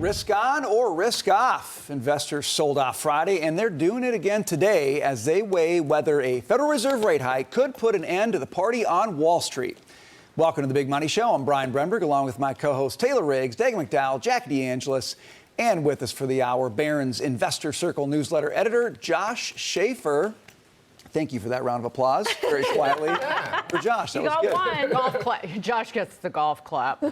Risk on or risk off? Investors sold off Friday, and they're doing it again today as they weigh whether a Federal Reserve rate hike could put an end to the party on Wall Street. Welcome to the Big Money Show. I'm Brian Brenberg, along with my co-hosts Taylor Riggs, Dagan McDowell, Jackie DeAngelis, and with us for the hour, Barron's Investor Circle newsletter editor Josh Schaefer. Thank you for that round of applause, very quietly for Josh. That was good. One golf clap. Josh gets the golf clap.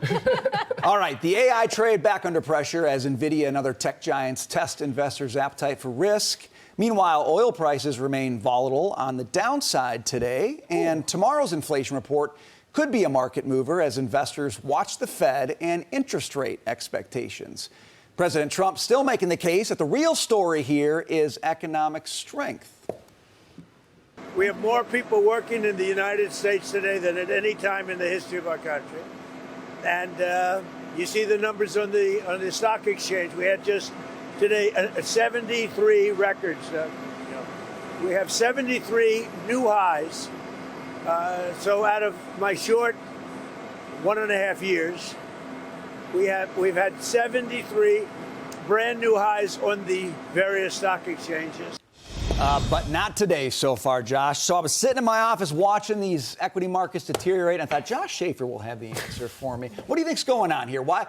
All right, the AI trade back under pressure as NVIDIA and other tech giants test investors' appetite for risk. Meanwhile, oil prices remain volatile on the downside today, and tomorrow's inflation report could be a market mover as investors watch the Fed and interest rate expectations. President Trump still making the case that the real story here is economic strength. We have more people working in the United States today than at any time in the history of our country. And you see the numbers on the stock exchange. We had just today 73 records. We have 73 new highs. So out of my short 1.5 years, we've had 73 brand new highs on the various stock exchanges. But not today so far, Josh. So I was sitting in my office watching these equity markets deteriorate, and I thought Josh Schaefer will have the answer for me. What do you think's going on here? Why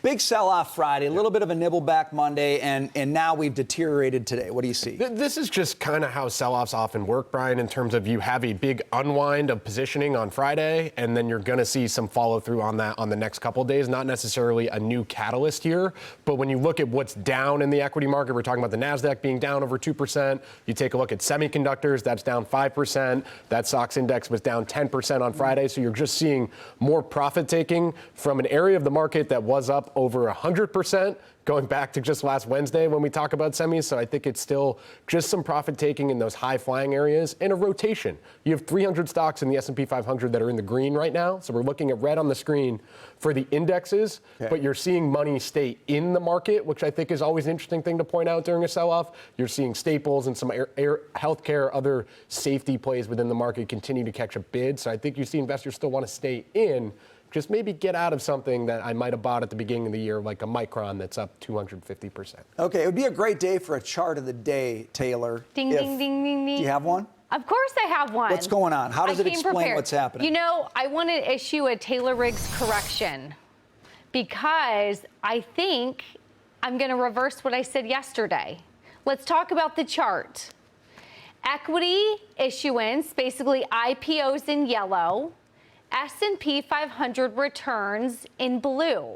big sell-off Friday, a little bit of a nibble back Monday, and now we've deteriorated today? What do you see? This is just kind of how sell-offs often work, Brian, in terms of you have a big unwind of positioning on Friday, and then you're going to see some follow-through on that on the next couple of days. Not necessarily a new catalyst here, but when you look at what's down in the equity market, we're talking about the NASDAQ being down over 2%. You take a look at semiconductors, that's down 5%. That SOX index was down 10% on Friday. So you're just seeing more profit taking from an area of the market that was up over 100%, going back to just last Wednesday when we talk about semis. So I think it's still just some profit taking in those high flying areas and a rotation. You have 300 stocks in the S&P 500 that are in the green right now. So we're looking at red on the screen for the indexes, but you're seeing money stay in the market, which I think is always an interesting thing to point out during a sell-off. You're seeing staples and some healthcare, other safety plays within the market continue to catch a bid. So I think you see investors still want to stay in. Just maybe get out of something that I might have bought at the beginning of the year, like a Micron that's up 250%. Okay, it would be a great day for a chart of the day, Taylor. Ding, ding, ding, ding, ding. Do you have one? Of course I have one. What's going on? How does it explain prepared. what's happening? You know, I want to issue a Taylor Riggs correction because I think I'm going to reverse what I said yesterday. Let's talk about the chart. Equity issuance, basically IPOs in yellow, S&P 500 returns in blue.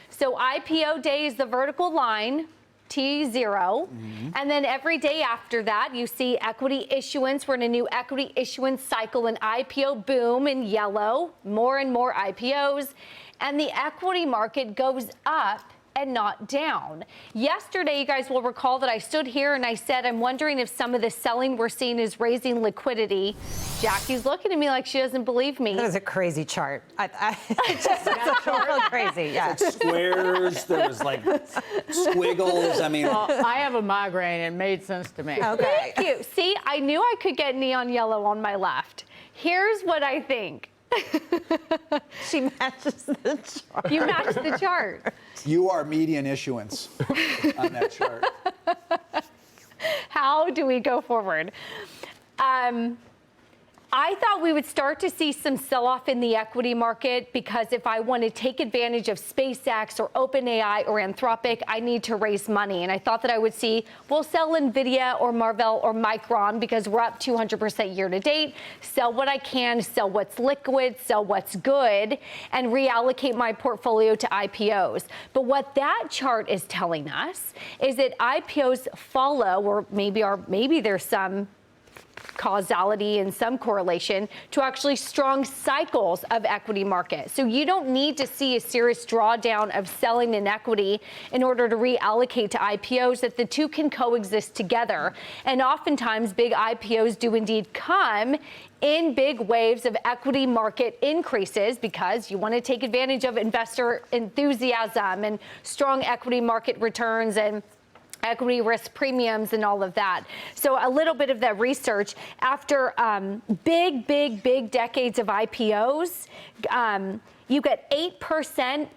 So IPO day is the vertical line, T0. And then every day after that, you see equity issuance. We're in a new equity issuance cycle, an IPO boom in yellow, more and more IPOs. And the equity market goes up and not down. Yesterday, you guys will recall that I stood here and I said, I'm wondering if some of the selling we're seeing is raising liquidity. Jackie's looking at me like she doesn't believe me. That is a crazy chart. It's just totally crazy. Yeah. Like squares, there was like squiggles. I mean, Well, I have a migraine. It made sense to me. Okay. Thank you. See, I knew I could get neon yellow on my left. Here's what I think. She matches the chart. You match the chart. you are median issuance on that chart. How do we go forward? I thought we would start to see some sell-off in the equity market because if I want to take advantage of SpaceX or OpenAI or Anthropic, I need to raise money. And I thought that I would see, we'll sell NVIDIA or Marvell or Micron because we're up 200% year to date, sell what I can, sell what's liquid, sell what's good, and reallocate my portfolio to IPOs. But what that chart is telling us is that IPOs follow, or maybe there's some causality and some correlation to actually strong cycles of equity market. So you don't need to see a serious drawdown of selling in equity in order to reallocate to IPOs, that the two can coexist together. And oftentimes big IPOs do indeed come in big waves of equity market increases because you want to take advantage of investor enthusiasm and strong equity market returns and equity risk premiums and all of that. So a little bit of that research after big decades of IPOs, you get 8%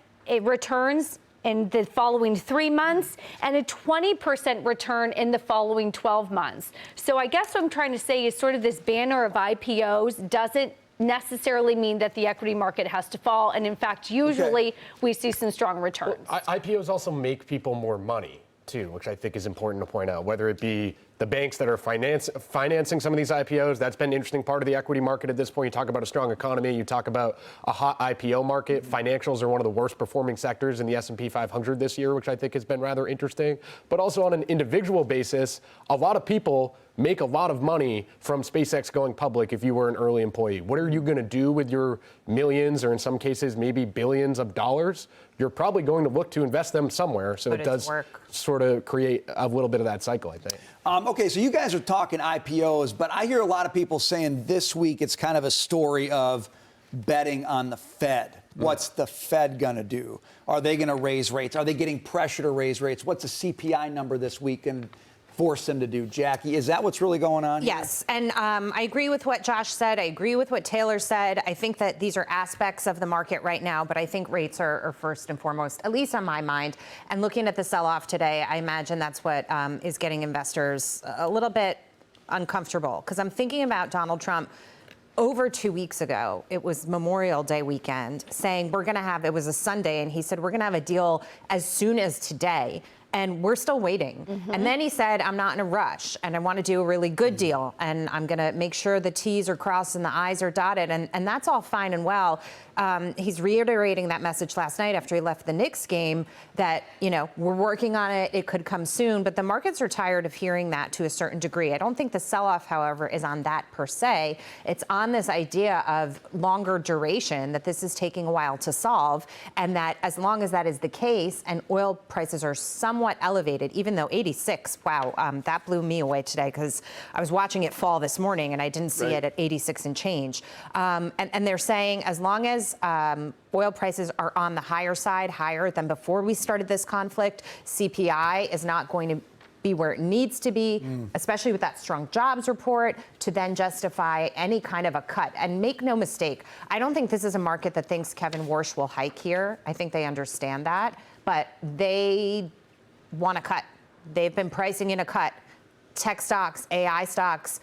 returns in the following 3 months and a 20% return in the following 12 months. So I guess what I'm trying to say is sort of this banner of IPOs doesn't necessarily mean that the equity market has to fall. And in fact, usually we see some strong returns. Well, IPOs also make people more money too, which I think is important to point out, whether it be the banks that are financing some of these IPOs. That's been an interesting part of the equity market at this point. You talk about a strong economy, you talk about a hot IPO market. Financials are one of the worst performing sectors in the S&P 500 this year, which I think has been rather interesting. But also on an individual basis, a lot of people make a lot of money from SpaceX going public if you were an early employee. What are you going to do with your millions, or in some cases maybe billions of dollars? You're probably going to look to invest them somewhere. So it does sort of create a little bit of that cycle, I think. Okay, so you guys are talking IPOs, but I hear a lot of people saying this week it's kind of a story of betting on the Fed. What's the Fed going to do? Are they going to raise rates? Are they getting pressure to raise rates? What's the CPI number this week and force them to do? Jackie, is that what's really going on here? Yes, and I agree with what Josh said. I agree with what Taylor said. I think that these are aspects of the market right now, but I think rates are first and foremost, at least on my mind. And looking at the sell-off today, I imagine that's what is getting investors a little bit uncomfortable, because I'm thinking about Donald Trump. Over 2 weeks ago, it was Memorial Day weekend, saying we're going to have, it was a Sunday, and he said we're going to have a deal as soon as today. And we're still waiting. And then he said, I'm not in a rush, and I want to do a really good deal, and I'm going to make sure the T's are crossed and the I's are dotted, and that's all fine and well. He's reiterating that message last night after he left the Knicks game that, you know, we're working on it, it could come soon, but the markets are tired of hearing that to a certain degree. I don't think the sell-off, however, is on that per se. It's on this idea of longer duration, that this is taking a while to solve, and that as long as that is the case and oil prices are somewhat elevated, even though 86, wow, that blew me away today, because I was watching it fall this morning and I didn't see it at 86 and change. And they're saying as long as oil prices are on the higher side, higher than before we started this conflict, CPI is not going to be where it needs to be, especially with that strong jobs report, to then justify any kind of a cut. And make no mistake, I don't think this is a market that thinks Kevin Warsh will hike here. I think they understand that, but they want a cut. They've been pricing in a cut. Tech stocks, AI stocks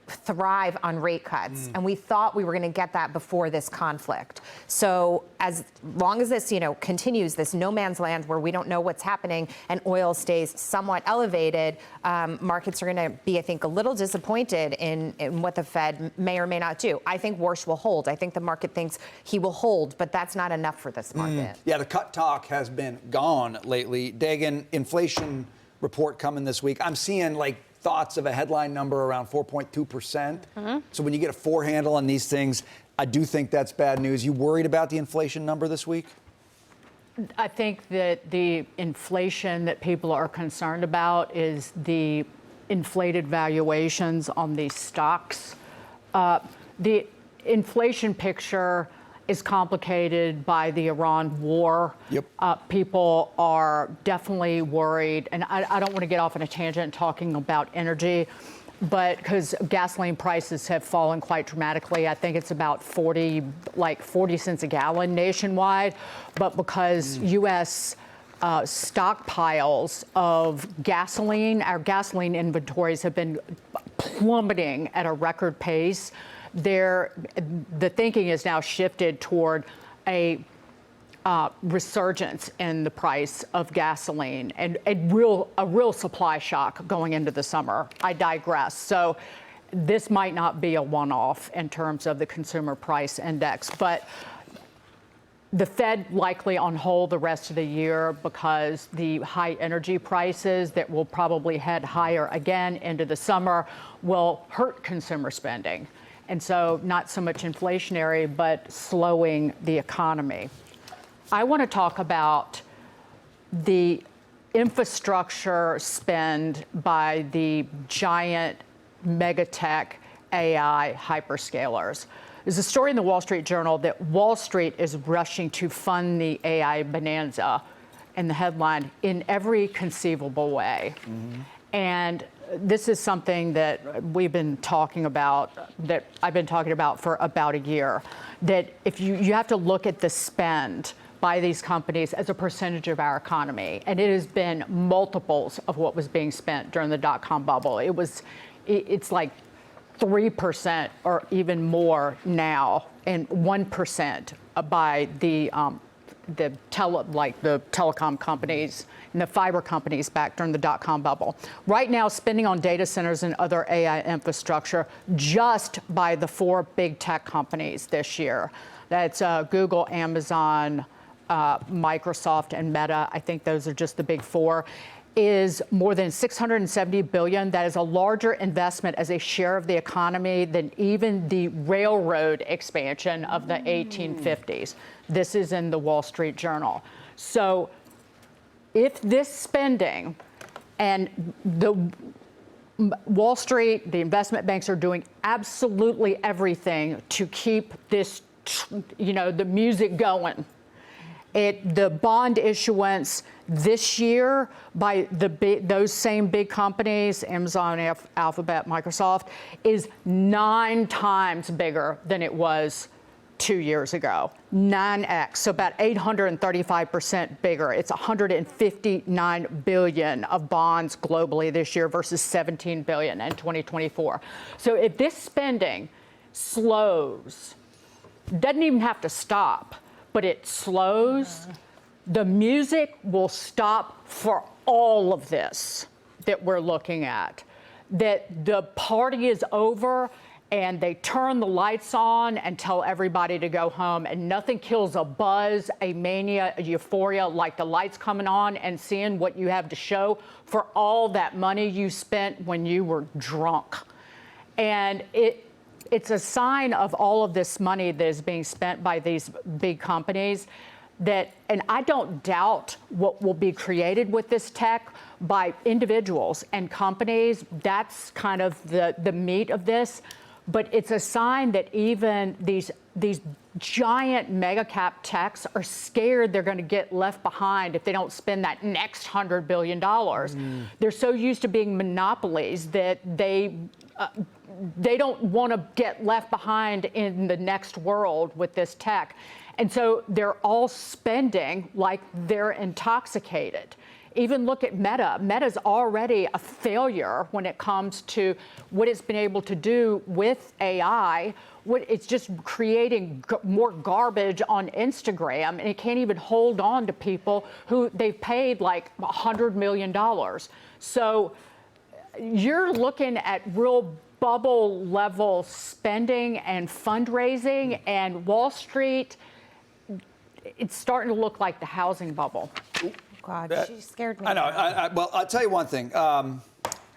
thrive on rate cuts. And we thought we were going to get that before this conflict. So as long as this, you know, continues, this no man's land where we don't know what's happening and oil stays somewhat elevated, markets are going to be, I think, a little disappointed in what the Fed may or may not do. I think Warsh will hold. I think the market thinks he will hold, but that's not enough for this market. Yeah, the cut talk has been gone lately. Dagan, inflation report coming this week. I'm seeing like thoughts of a headline number around 4.2%. So when you get a four handle on these things, I do think that's bad news. You worried about the inflation number this week? I think that the inflation that people are concerned about is the inflated valuations on these stocks. The inflation picture is complicated by the Iran war. People are definitely worried, and I don't want to get off on a tangent talking about energy, but because gasoline prices have fallen quite dramatically. I think it's about 40 cents a gallon nationwide, but because U.S. Stockpiles of gasoline, our gasoline inventories have been plummeting at a record pace. The thinking is now shifted toward a resurgence in the price of gasoline and a real supply shock going into the summer. I digress. So this might not be a one-off in terms of the consumer price index, but the Fed likely on hold the rest of the year because the high energy prices that will probably head higher again into the summer will hurt consumer spending. And so not so much inflationary, but slowing the economy. I want to talk about the infrastructure spend by the giant megatech AI hyperscalers. There's a story in the Wall Street Journal that Wall Street is rushing to fund the AI bonanza, and the headline, in every conceivable way. And this is something that we've been talking about, that I've been talking about for about a year, that if you have to look at the spend by these companies as a percentage of our economy. And it has been multiples of what was being spent during the dot-com bubble. It's like 3% or even more now, and 1% by the telecom companies and the fiber companies back during the dot-com bubble. Right now, spending on data centers and other AI infrastructure just by the 4 big tech companies this year. That's Google, Amazon, Microsoft, and Meta. I think those are just the big 4. Is more than $670 billion. That is a larger investment as a share of the economy than even the railroad expansion of the 1850s. This is in the Wall Street Journal. So if this spending and the Wall Street, the investment banks are doing absolutely everything to keep this, the music going. The bond issuance this year by those same big companies, Amazon, Alphabet, Microsoft, is 9 times bigger than it was 2 years ago. 9x, so about 835% bigger. It's $159 billion of bonds globally this year versus $17 billion in 2024. So if this spending slows, doesn't even have to stop, but it slows, the music will stop for all of this that we're looking at. That the party is over and they turn the lights on and tell everybody to go home, and nothing kills a buzz, a mania, a euphoria like the lights coming on and seeing what you have to show for all that money you spent when you were drunk. And it's a sign of all of this money that is being spent by these big companies and I don't doubt what will be created with this tech by individuals and companies. That's kind of the meat of this. But it's a sign that even these giant mega cap techs are scared they're going to get left behind if they don't spend that next $100 billion. They're so used to being monopolies that they don't want to get left behind in the next world with this tech. And so they're all spending like they're intoxicated. Even look at Meta. Meta's already a failure when it comes to what it's been able to do with AI. It's just creating more garbage on Instagram, and it can't even hold on to people who they've paid like $100 million. So you're looking at real bubble level spending and fundraising, and Wall Street, it's starting to look like the housing bubble. God, she scared me. I know. Well, I'll tell you one thing.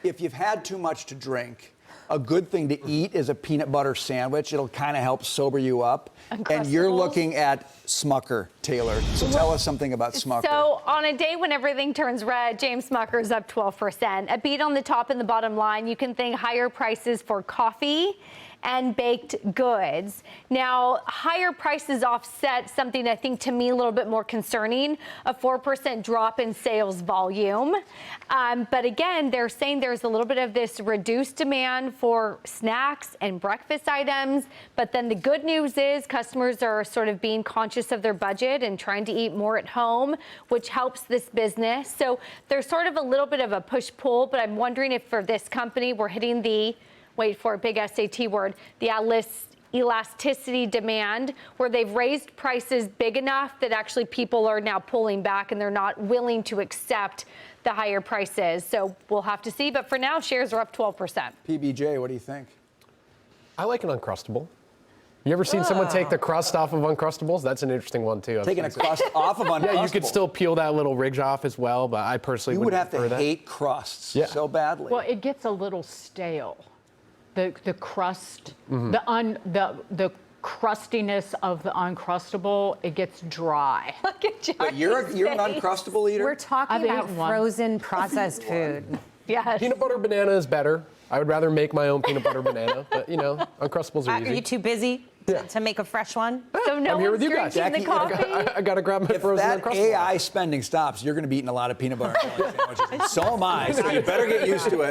If you've had too much to drink, a good thing to eat is a peanut butter sandwich. It'll kind of help sober you up. And you're looking at Smucker, Taylor. So tell us something about Smucker. So on a day when everything turns red, James Smucker is up 12%. A beat on the top and the bottom line. You can think higher prices for coffee and baked goods. Now, higher prices offset something I think to me a little bit more concerning, a 4% drop in sales volume. But again, they're saying there's a little bit of this reduced demand for snacks and breakfast items. But then the good news is customers are sort of being conscious of their budget and trying to eat more at home, which helps this business. So there's sort of a little bit of a push-pull, but I'm wondering if for this company we're hitting the wait for a big SAT word, the elasticity demand, where they've raised prices big enough that actually people are now pulling back and they're not willing to accept the higher prices. So we'll have to see. But for now, shares are up 12%. PBJ, what do you think? I like an Uncrustable. You ever seen someone take the crust off of Uncrustables? That's an interesting one, too. Taking a crust off of Uncrustables. Yeah, you could still peel that little ridge off as well, but I personally would have to that. hate crusts so badly. Well, it gets a little stale. The crust, the crustiness of the Uncrustable, it gets dry. Look at Johnny's But you're an face. Uncrustable eater? We're talking about frozen processed food. Yes. Peanut butter banana is better. I would rather make my own peanut butter banana, but Uncrustables are easy. Are you too busy to make a fresh one? So no I'm here one's with you guys. drinking the coffee? I gotta grab my If frozen that Uncrustable. AI spending stops, you're going to be eating a lot of peanut butter and jelly sandwiches. So am I, so you better get used to it.